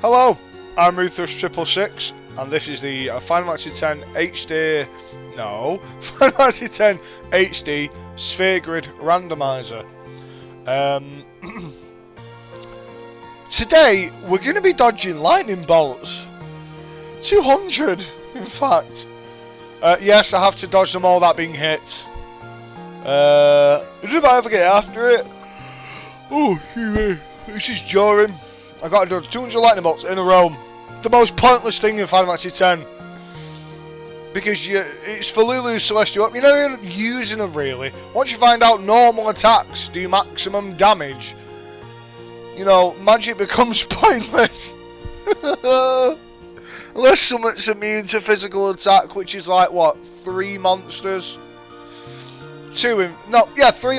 Hello, I'm Ruthless666, and this is the Final Fantasy X HD. No, Final Fantasy X HD Sphere Grid Randomizer. Today we're going to be dodging lightning bolts. 200, in fact. Yes, I have to dodge them all that being hit. Did I ever get after it? Oh, this is jarring. I got to dodge 200 lightning bolts in a row. The most pointless thing in Final Fantasy X. Because it's for Lulu's Celestial. You're not even using them really. Once you find out normal attacks do maximum damage, you know, magic becomes pointless. Unless someone's immune to physical attack, which is like, what, 3 monsters? 3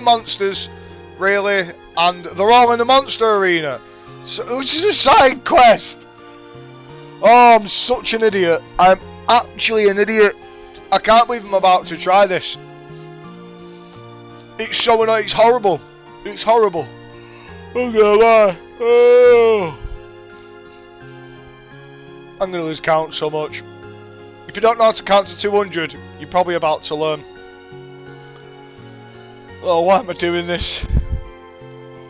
monsters, really, and they're all in the monster arena. So, which is a side quest. Oh, I'm such an idiot. I'm actually an idiot. I can't believe I'm about to try this. It's so annoying. It's horrible. It's horrible. I'm gonna lie. Oh. I'm gonna lose count so much. If you don't know how to count to 200, you're probably about to learn. Oh, why am I doing this?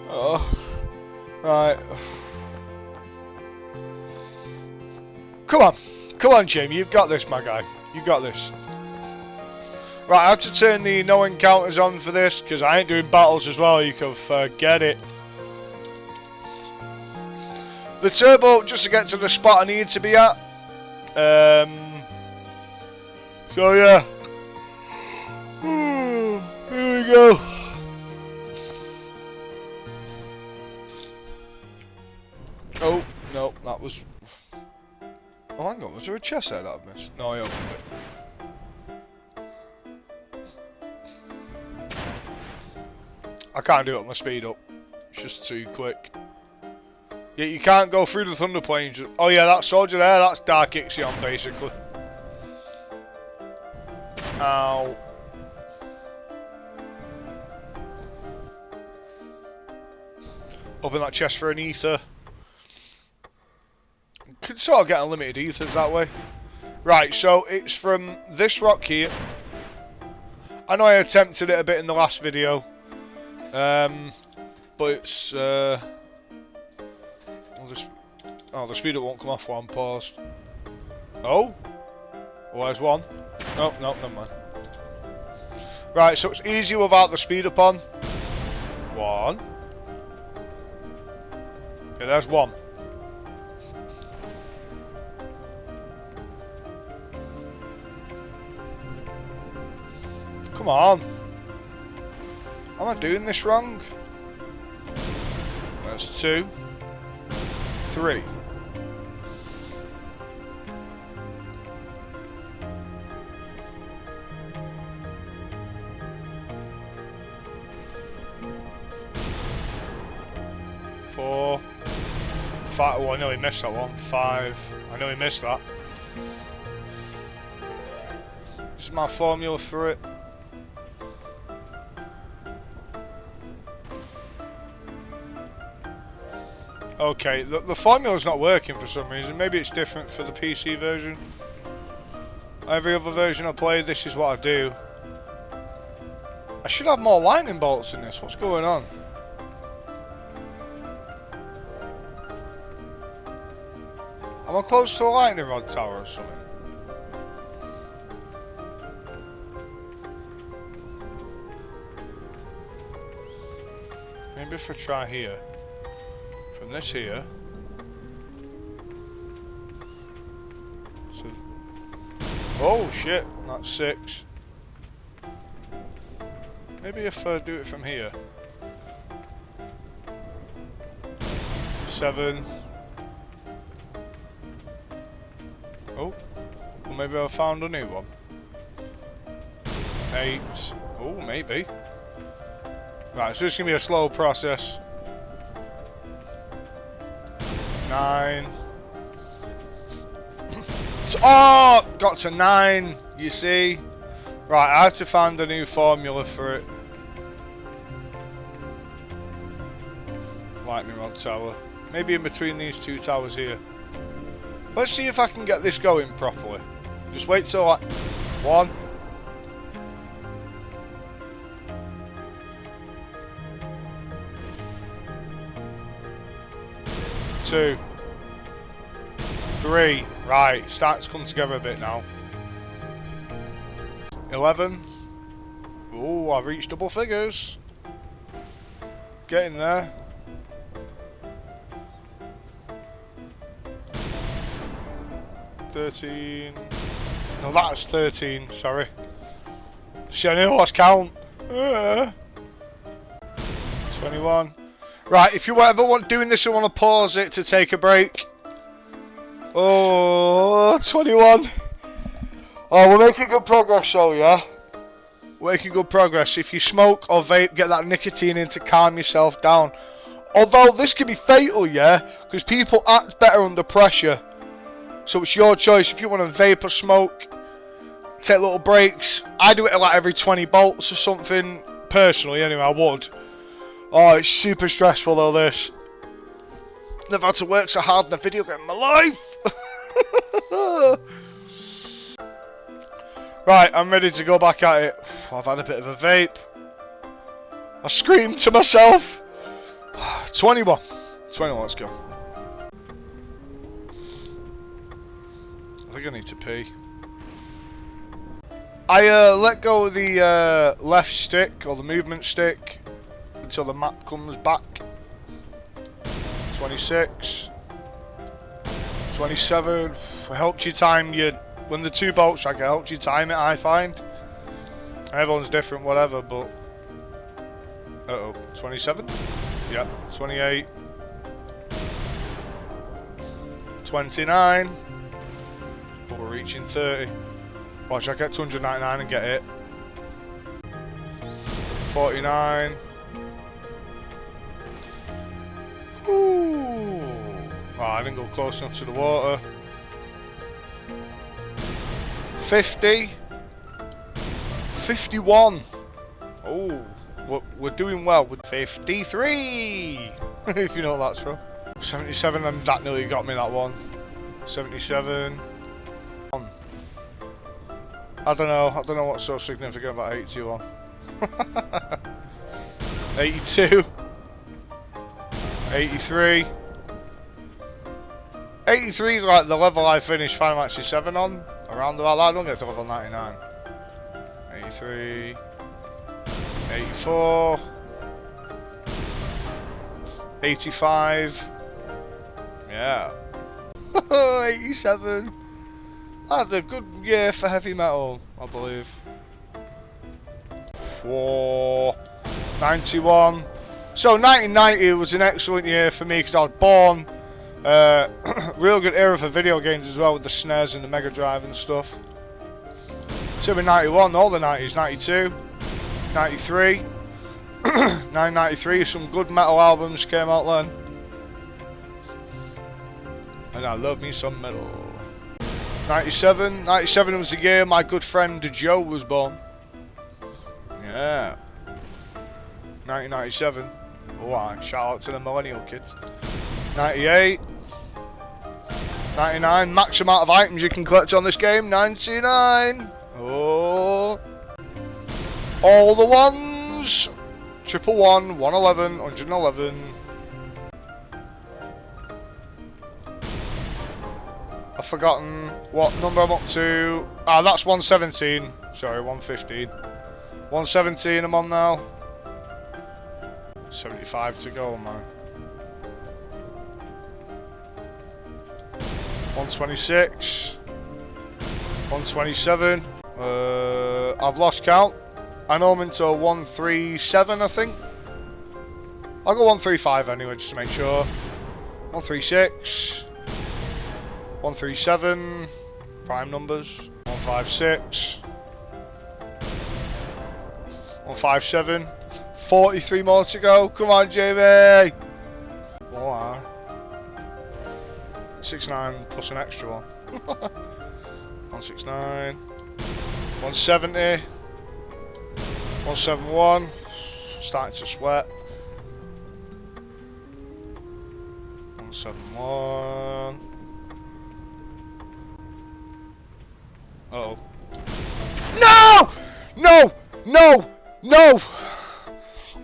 Oh, right. Come on, Jamie. You've got this, my guy. You got this. Right, I have to turn the no encounters on for this because I ain't doing battles as well. You can forget it. The turbo, just to get to the spot I need to be at. So yeah. Here we go. Oh, no, that was... Oh, hang on, was there a chest there that I've missed? No, I opened it. I can't do it on my speed up. It's just too quick. Yeah, you can't go through the Thunder Plains. Oh yeah, that soldier there, that's Dark Ixion, basically. Ow. Open that chest for an ether. Could sort of get unlimited ethers that way. Right, so it's from this rock here. I know I attempted it a bit in the last video. But it's... oh, the speed up won't come off while I'm paused. Oh? Oh, there's one. Oh, no, never mind. Right, so it's easier without the speed up on. One. Okay, there's one. Come on. Am I doing this wrong? That's 2. 3. Four. 5. Oh, I know he missed that one. 5. I know he missed that. This is my formula for it. Okay, the formula's not working for some reason. Maybe it's different for the PC version. Every other version I play, this is what I do. I should have more lightning bolts in this. What's going on? Am I close to a lightning rod tower or something? Maybe if I try here. From this here. So, oh shit, that's 6. Maybe if I do it from here. 7. Oh, well maybe I found a new one. 8. Oh, maybe. Right, so it's gonna be a slow process. 9. Oh, got to 9. You see, right? I have to find a new formula for it. Lightning rod tower. Maybe in between these two towers here. Let's see if I can get this going properly. Just wait till like 1. 2. 3. Right, starting to come together a bit now. 11. Oh, I've reached double figures. Getting there. 13. No, that's 13, sorry. See, I nearly lost count. 21. Right, if you ever want doing this, you want to pause it to take a break. Oh, 21. Oh, we're making good progress, though, yeah? We're making good progress. If you smoke or vape, get that nicotine in to calm yourself down. Although this can be fatal, yeah? Because people act better under pressure. So it's your choice if you want to vape or smoke. Take little breaks. I do it at like every 20 bolts or something. Personally, anyway, I would. Oh, it's super stressful though, this. Never had to work so hard in a video game in my life. Right, I'm ready to go back at it. I've had a bit of a vape. I screamed to myself. 21. 21, let's go. I think I need to pee. I let go of the left stick, or the movement stick, until the map comes back. 26. 27. It helps you time your... When the 2 bolts, like, it helps you time it, I find. Everyone's different, whatever, but... Uh-oh. 27? Yeah. 28. 29. But we're reaching 30. Watch, I get 299 and get it. 49. Ooh. Oh, I didn't go close enough to the water. 50. 51. Oh, we're doing well with 53. If you know what that's from. 77, and that nearly got me that one. 77. I don't know what's so significant about 81. 82. 83. 83 is like the level I finished Final Fantasy 7 on. Around about that, I don't get to level 99. 83. 84. 85. Yeah. 87. That's a good year for heavy metal, I believe. 91. So 1990 was an excellent year for me because I was born. Real good era for video games as well, with the SNES and the Mega Drive and stuff. So in 91, all the 90s, 92, 93, 993, some good metal albums came out then. And I love me some metal. 97 was the year my good friend Joe was born. Yeah. 1997. Oh, shout out to the millennial kids. 98. 99. Max amount of items you can collect on this game. 99. Oh. All the ones. 111, 111, 111. I've forgotten what number I'm up to. Ah, that's 117. Sorry, 115. 117 I'm on now. 75 to go, man. 126. 127. I've lost count. I know I'm into 137, I think. I'll go 135 anyway, just to make sure. 136. 137. Prime numbers. 156. 157. 43 more to go. Come on, Jamie. Oh, 69 plus an extra one. 169. 170. 171. Starting to sweat. 171. Uh-oh. No! No! No! No!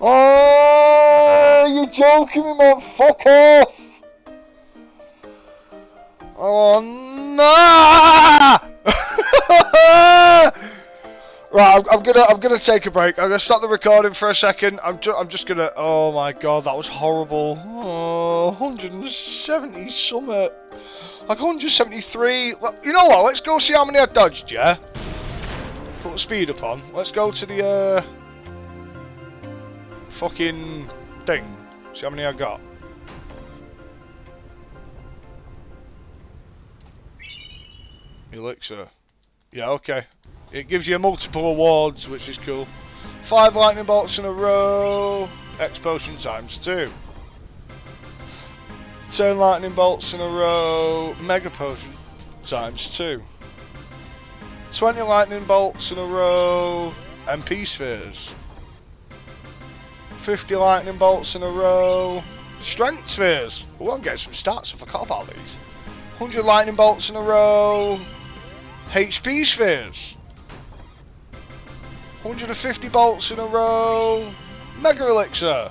Oh, you're joking me, man. Fuck off! Oh, no! Right, I'm gonna take a break. I'm gonna stop the recording for a second. I'm just gonna. Oh my god, that was horrible. Oh, 170 summit. Like 173. Well, you know what? Let's go see how many I dodged. Yeah. Put the speed up on. Let's go to the fucking thing. See how many I got. Elixir. Yeah, okay. It gives you multiple awards, which is cool. 5 lightning bolts in a row. X potion times 2. 10 lightning bolts in a row. Mega potion times 2. 20 lightning bolts in a row. MP spheres. 50 lightning bolts in a row. Strength spheres. Oh, I'm getting some stats. I forgot about these. 100 lightning bolts in a row. HP spheres. 150 bolts in a row. Mega elixir.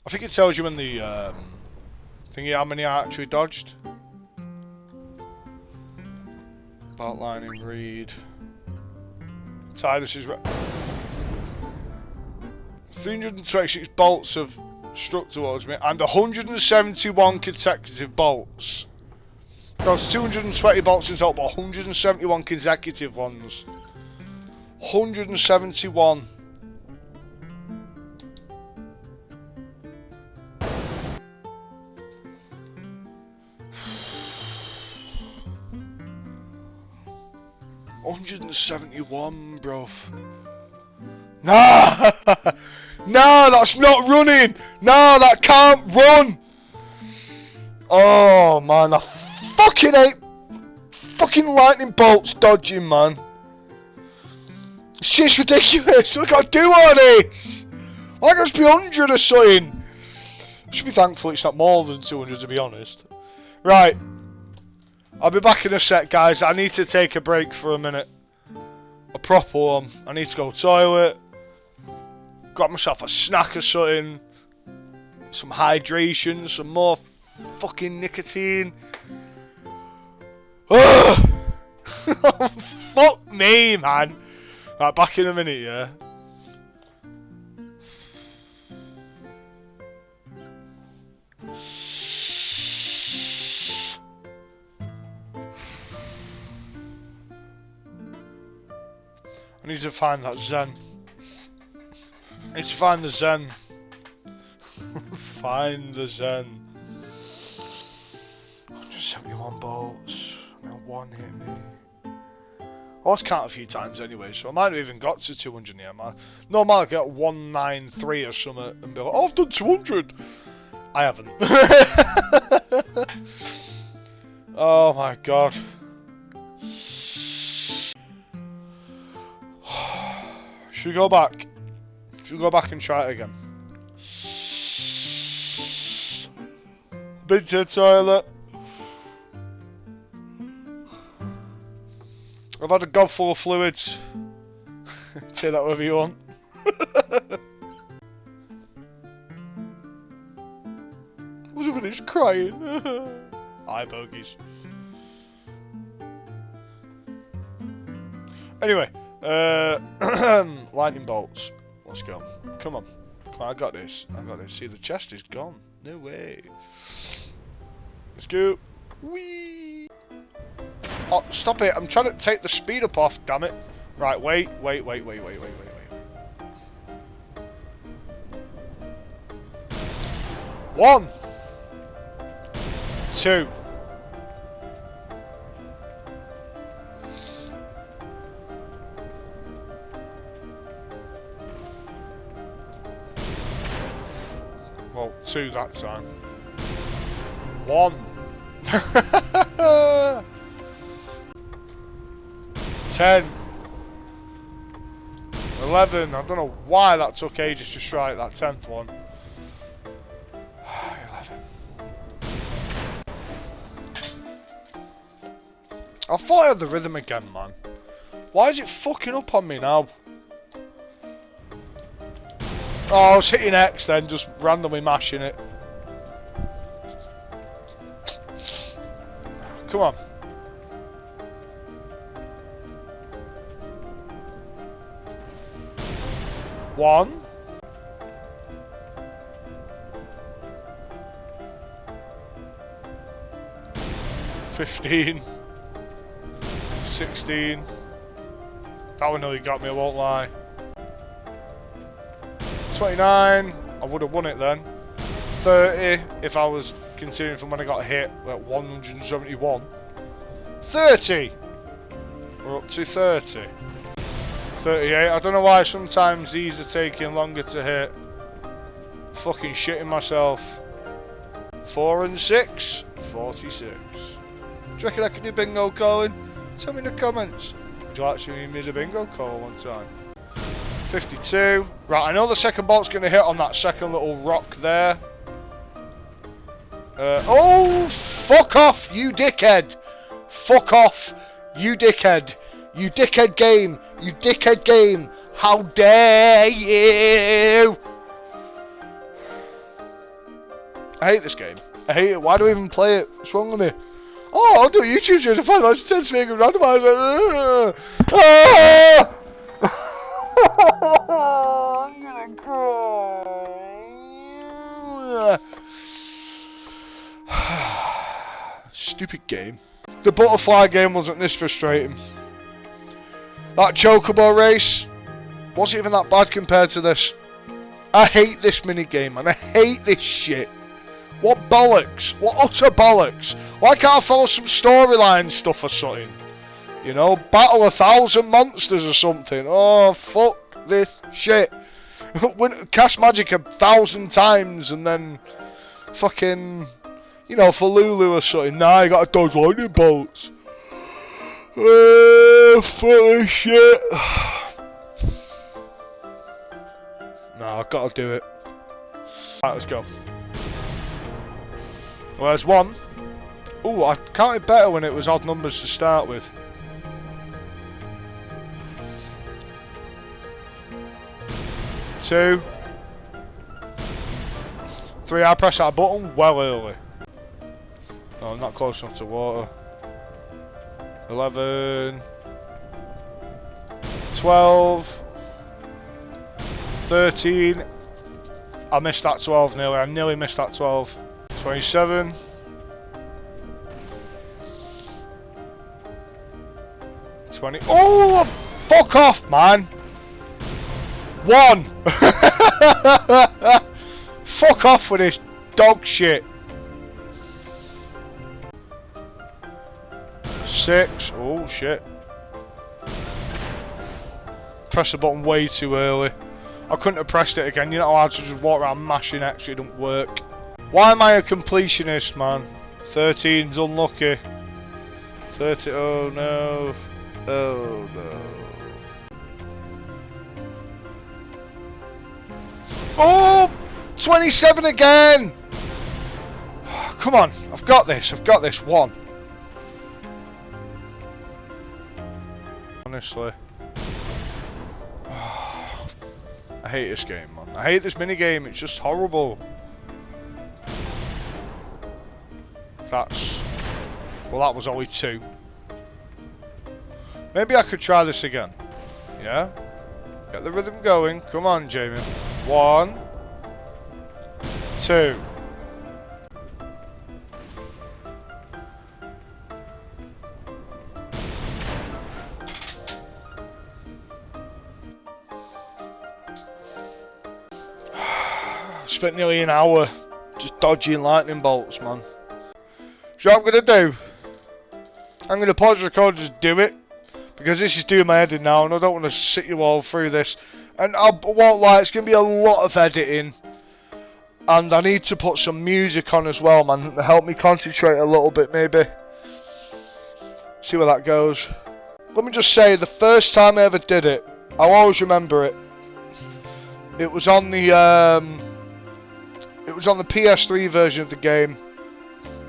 I think it tells you in the thingy how many I actually dodged. Bolt lightning read. Tidus is 326 bolts have struck towards me and 171 consecutive bolts. That's 220 bolts in total, but 171 consecutive ones. 171. $171, bruv. Nah! No, that's not running! No, that can't run! Oh, man, I fucking hate fucking lightning bolts dodging, man. It's just ridiculous. What I gotta do all this? I gotta be 100 or something. I should be thankful it's not more than 200, to be honest. Right. I'll be back in a sec, guys. I need to take a break for a minute. A proper one. I need to go to the toilet. Got myself a snack or something. Some hydration. Some more fucking nicotine. Ugh! Fuck me, man. Right, back in a minute, yeah. I need to find that Zen. I need to find the Zen. Find the Zen. 171 bolts. Now one hit me. I lost count a few times anyway, so I might have even got to 200 here, man. No, I might get 193 or something and be like, oh, I've done 200. I haven't. Oh my god. Should we go back? Should we go back and try it again? Been to the toilet. I've had a gob full of fluids. Take that wherever you want. Everybody's crying. Hi, bogies. Anyway, lightning bolts. Let's go. Come on. Come on, I got this. I got this. See, the chest is gone. No way. Let's go. Whee! Oh, stop it. I'm trying to take the speed up off, damn it. Right, wait. 1, 2. Well, 2 that time. 1. 10. 11. I don't know why that took ages to strike that 10th one. 11. I thought I had the rhythm again, man. Why is it fucking up on me now? Oh, I was hitting X then, just randomly mashing it. Come on. One. 15. 16. That one nearly got me, I won't lie. 29. I would have won it then. 30 if I was continuing from when I got hit at 171. 30. We're up to 30. 38. I don't know why sometimes these are taking longer to hit. Fucking shitting myself. 4 and 6. 46. Do you reckon I can do bingo calling? Tell me in the comments. Would you like to see me do bingo call one time? 52. Right, I know the second bolt's going to hit on that second little rock there. Oh, fuck off, you dickhead. Fuck off, you dickhead. You dickhead game. You dickhead game. How dare you? I hate this game. I hate it. Why do I even play it? What's wrong with me? Oh, I'll do a YouTube series of Fantasy X Randomizer. Ah! I'm gonna cry. Stupid game. The butterfly game wasn't this frustrating. That chocobo race wasn't even that bad compared to this. I hate this mini game, man. I hate this shit. What bollocks? What utter bollocks? Why can't I follow some storyline stuff or something? You know, battle 1,000 monsters or something. Oh, fuck this shit. Cast magic 1,000 times and then fucking, you know, for Lulu or something. Nah, you gotta dodge lightning bolts. Fuck this shit. Nah, I've gotta do it. Right, let's go. Well, there's one. Ooh, I counted better when it was odd numbers to start with. Two. 3, I pressed that button well early. No, I'm not close enough to water. 11. 12. 13. I missed that 12 nearly. I nearly missed that 12. 27. 20. Oh, fuck off, man. 1. Fuck off with this dog shit. 6. Oh shit. Pressed the button way too early. I couldn't have pressed it again. You know how hard to just walk around mashing X, it don't work. Why am I a completionist, man? 13's unlucky. 30. Oh no. Oh no. Oh! 27 again! Come on, I've got this. 1. Honestly. I hate this game, man. I hate this minigame, it's just horrible. Well, that was only 2. Maybe I could try this again. Yeah? Get the rhythm going. Come on, Jamie. 1. 2. Spent nearly an hour just dodging lightning bolts, man. So what I'm going to do, I'm going to pause the record and just do it. Because this is doing my head in now and I don't want to sit you all through this. And I won't lie, it's going to be a lot of editing. And I need to put some music on as well, man, to help me concentrate a little bit, maybe. See where that goes. Let me just say, the first time I ever did it, I'll always remember it. It was on the PS3 version of the game.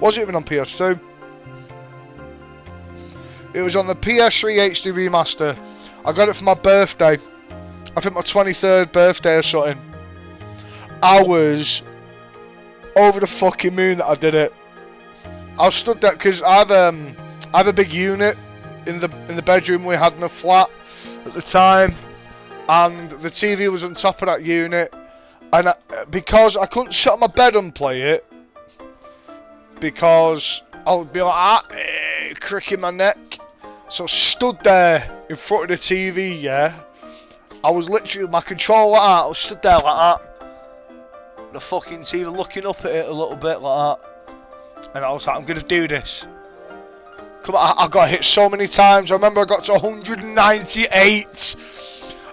Was it even on PS2? It was on the PS3 HD remaster. I got it for my birthday. I think my 23rd birthday or something. I was over the fucking moon that I did it. I was stood there because I have a big unit in the bedroom we had in the flat at the time, and the TV was on top of that unit. And because I couldn't sit on my bed and play it, because I would be like cricking my neck. So I stood there in front of the TV, yeah. I was literally with my controller like that. I was stood there like that. The fucking TV, looking up at it a little bit like that. And I was like, I'm going to do this. Come on, I got hit so many times. I remember I got to 198.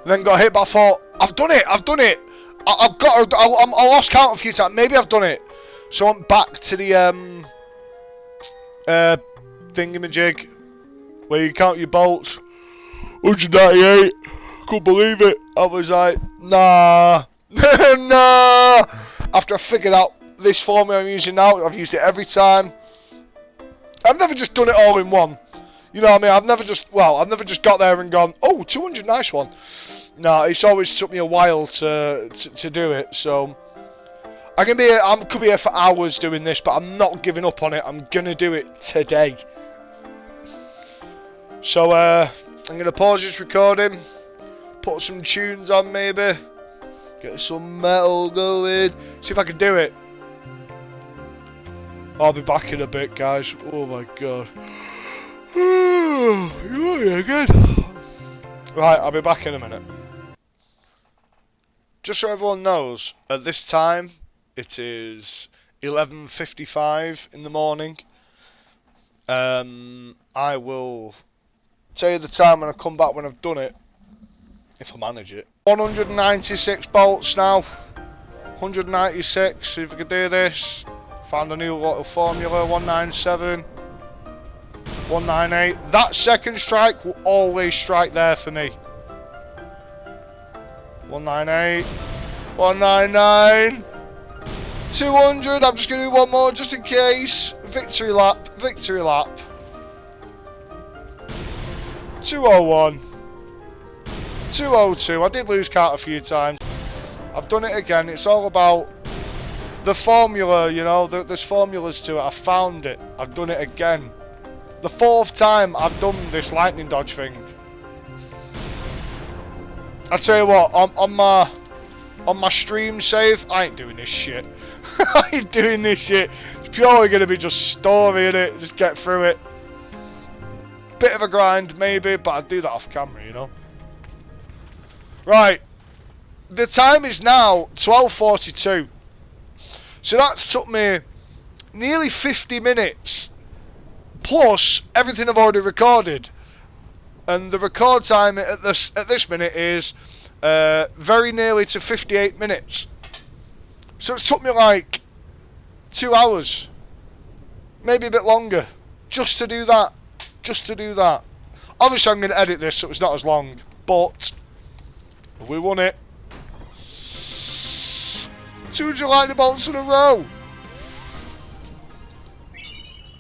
And then got hit, but I thought, I've done it. I lost count a few times. Maybe I've done it. So I went back to the thingamajig where you count your bolts. 198. Couldn't believe it. I was like, nah. Nah. After I figured out this formula I'm using now, I've used it every time. I've never just done it all in one. You know what I mean? I've never just got there and gone, oh, 200, nice one. No, it's always took me a while to do it. So I could be here for hours doing this, but I'm not giving up on it. I'm gonna do it today. So I'm gonna pause this recording, put some tunes on maybe, get some metal going, see if I can do it. I'll be back in a bit, guys. Oh my god. Yeah, good. Right, I'll be back in a minute. Just so everyone knows, at this time it is 11:55 in the morning. I will tell you the time when I come back when I've done it, if I manage it. 196 bolts now. 196. See if I can do this. Found a new little formula. 197. 198. That second strike will always strike there for me. 198. 199. 200. I'm just going to do one more just in case. Victory lap. Victory lap. 201. 202. I did lose count a few times. I've done it again. It's all about the formula, you know. There's formulas to it. I found it. I've done it again. The 4th time I've done this lightning dodge thing. I tell you what, on my stream save, I ain't doing this shit. I ain't doing this shit. It's purely gonna be just story in it. Just get through it. Bit of a grind maybe, but I'd do that off camera, you know. Right. The time is now 12:42. So that's took me nearly 50 minutes. Plus everything I've already recorded. And the record time at this minute is very nearly to 58 minutes. So it's took me like 2 hours. Maybe a bit longer. Just to do that. Just to do that. Obviously I'm going to edit this so it's not as long. But we won it. 200 lightning bolts in a row.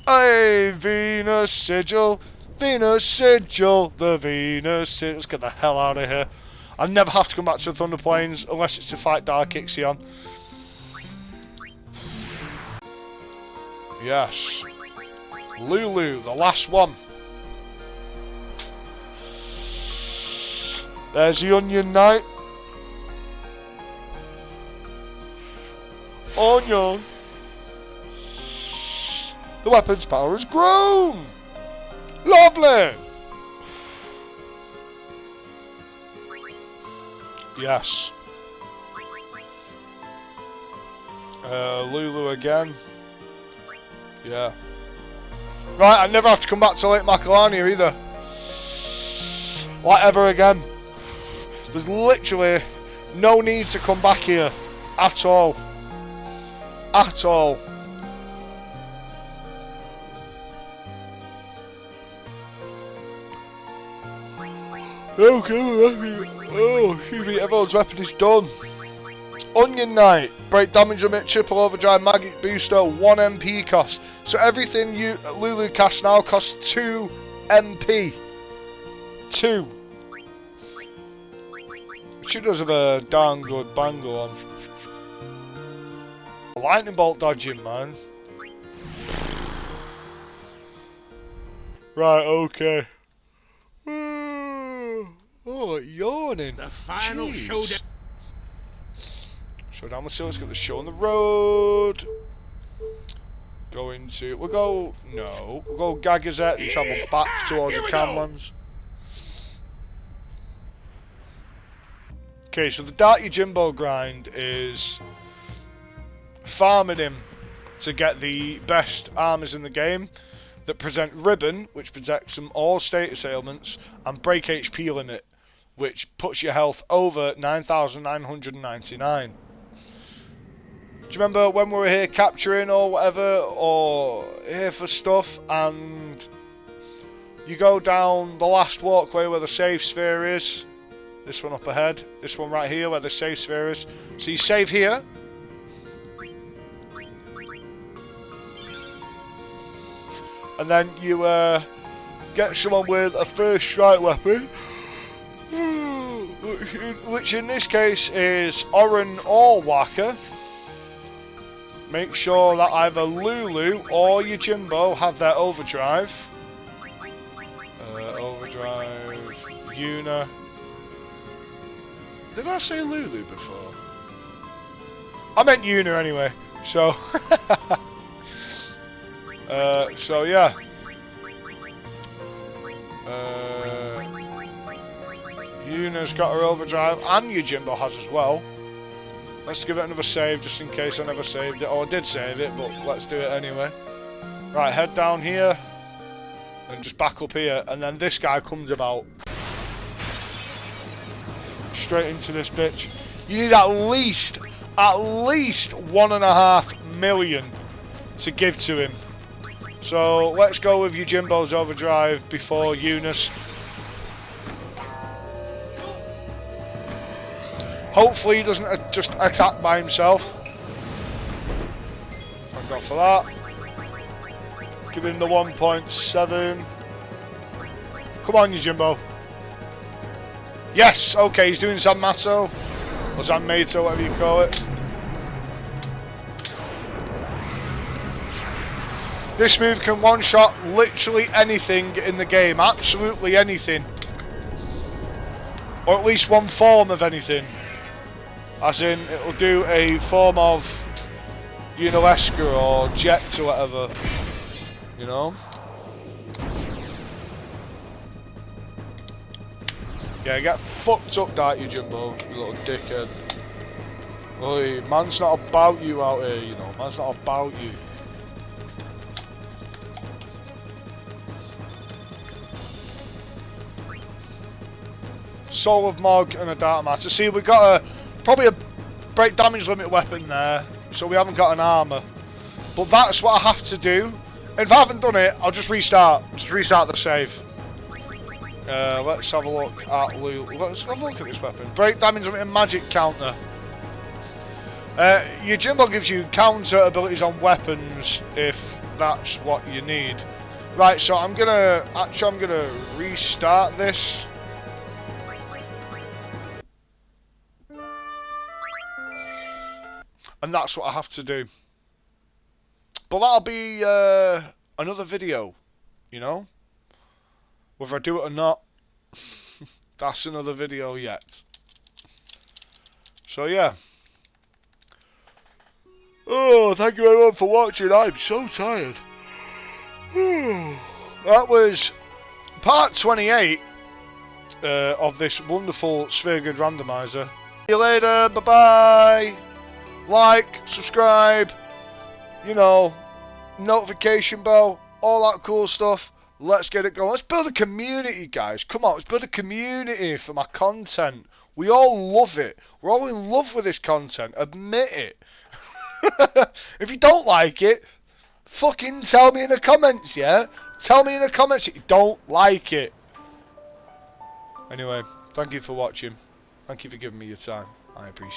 Hey, Venus Sigil. Venus Sigil. The Venus Sigil. Let's get the hell out of here. I never have to come back to the Thunder Plains unless it's to fight Dark Ixion. Yes. Lulu, the last one. There's the Onion Knight. Onion. The weapon's power has grown. Lovely. Yes. Lulu again. Yeah. Right, I never have to come back to Lake Macalania either. Like ever again. There's literally no need to come back here at all. At all. Okay, oh, excuse me, everyone's weapon is done. Onion Knight, break damage limit, triple overdrive, magic booster, 1 MP cost. So everything Lulu casts now costs 2 MP 2. She does have a darn good bangle on. Lightning bolt dodging, man. Right, okay. Oh, yawning. The final showdown. Showdown with Silver's got the show on the road. Going to... We'll go... No. We'll go Gagazette and travel back towards the Camlands. Okay, so the Darty Jimbo grind is farming him to get the best armors in the game that present Ribbon, which protects from all status ailments, and Break HP Limit, which puts your health over 9,999. Do you remember when we were here capturing or whatever, or here for stuff, and you go down the last walkway where the save sphere is? This one up ahead, this one right here where the save sphere is. So you save here. And then you get someone with a first strike weapon, which in this case is Oren or Waka. Make sure that either Lulu or your Jimbo have their overdrive. Overdrive, Yuna. Did I say Lulu before? I meant Yuna anyway, so... so yeah. Yuna's got her overdrive, and your Jimbo has as well. Let's give it another save, just in case I never saved it. Or I did save it, but let's do it anyway. Right, head down here, and just back up here, and then this guy comes about. Straight into this bitch. You need at least 1.5 million to give to him. So let's go with your Jimbo's overdrive before Eunice. Hopefully he doesn't just attack by himself. Thank God for that. Give him the 1.7. Come on, you Jimbo. Yes, okay, he's doing Zanmato. Or Zanmato, whatever you call it. This move can one-shot literally anything in the game. Absolutely anything. Or at least one form of anything. As in, it'll do a form of Unoeska or Jet or whatever. You know? Yeah, get fucked up, that you Jimbo, you little dickhead. Oi, man's not about you out here, you know. Man's not about you. Soul of Mog and a Dark Matter. See, we've got probably a break damage limit weapon there, so we haven't got an armour. But that's what I have to do. And if I haven't done it, I'll just restart. Just restart the save. Let's have a look at Let's have a look at this weapon. Break damage limit and magic counter. Your Jimbo gives you counter abilities on weapons if that's what you need. Right, so I'm gonna restart this. And that's what I have to do. But that'll be another video, you know? Whether I do it or not, that's another video yet. So yeah. Oh, thank you everyone for watching. I'm so tired. That was part 28 of this wonderful Sphere Grid Randomizer. See you later. Bye bye. Like, subscribe, you know, notification bell, all that cool stuff. Let's get it going. Let's build a community, guys. Come on, let's build a community for my content. We all love it. We're all in love with this content. Admit it. If you don't like it, fucking tell me in the comments, yeah? Tell me in the comments that you don't like it. Anyway, thank you for watching. Thank you for giving me your time. I appreciate it.